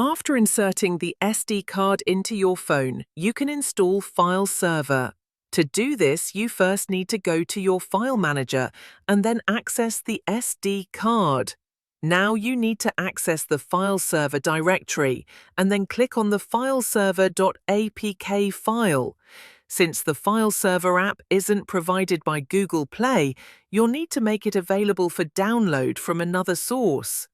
After inserting the SD card into your phone, you can install FileServer. To do this, you first need to go to your file manager and then access the SD card. Now you need to access the FileServer directory and then click on the FileServer.apk file. Since the FileServer app isn't provided by Google Play, you'll need to make it available for download from another source.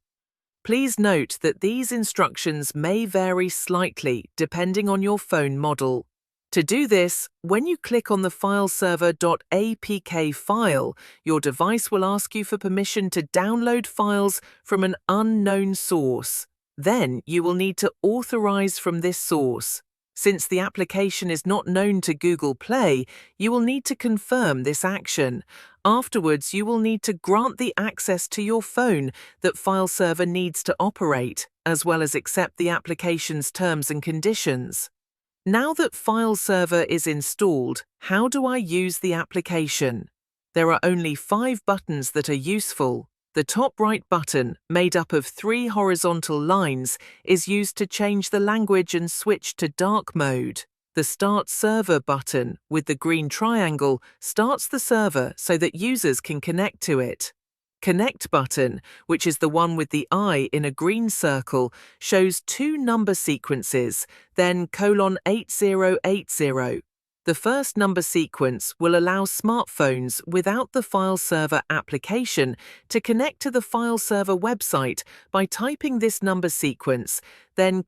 Please note that these instructions may vary slightly depending on your phone model. To do this, when you click on the FileServer.apk file, your device will ask you for permission to download files from an unknown source. Then you will need to authorize from this source. Since the application is not known to Google Play, you will need to confirm this action. Afterwards, you will need to grant the access to your phone that FileServer needs to operate, as well as accept the application's terms and conditions. Now that FileServer is installed, how do I use the application? There are only 5 buttons that are useful. The top right button, made up of 3 horizontal lines, is used to change the language and switch to dark mode. The Start Server button, with the green triangle, starts the server so that users can connect to it. Connect button, which is the one with the eye in a green circle, shows 2 number sequences, then :8080. The first number sequence will allow smartphones without the FileServer application to connect to the FileServer website by typing this number sequence, then :.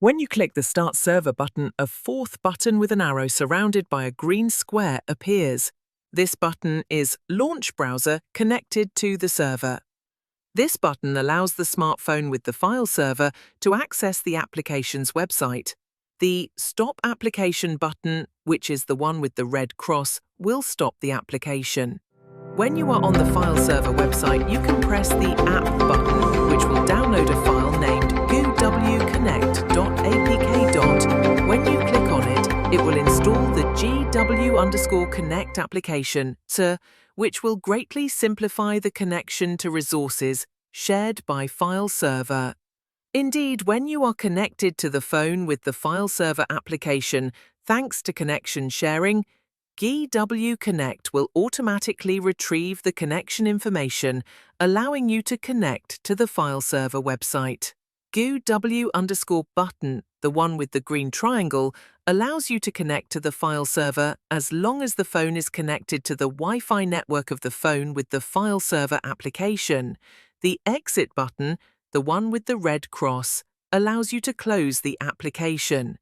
When you click the Start Server button, a 4th button with an arrow surrounded by a green square appears. This button is Launch Browser connected to the server. This button allows the smartphone with the FileServer to access the application's website. The Stop Application button, which is the one with the red cross, will stop the application. When you are on the FileServer website, you can press the App button, which will download a file named gwconnect.apk. When you click on it, it will install the gw_connect application, which will greatly simplify the connection to resources shared by FileServer. Indeed, when you are connected to the phone with the FileServer application, thanks to connection sharing, gwconnect will automatically retrieve the connection information, allowing you to connect to the FileServer website. gw_button, the one with the green triangle, allows you to connect to the FileServer as long as the phone is connected to the Wi-Fi network of the phone with the FileServer application. The Exit button, the one with the red cross, allows you to close the application.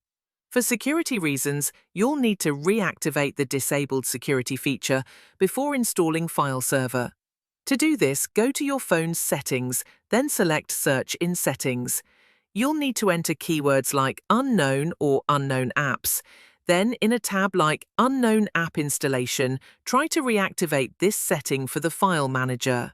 For security reasons, you'll need to reactivate the disabled security feature before installing FileServer. To do this, go to your phone's settings, then select Search in Settings. You'll need to enter keywords like Unknown or Unknown Apps. Then, in a tab like Unknown App Installation, try to reactivate this setting for the file manager.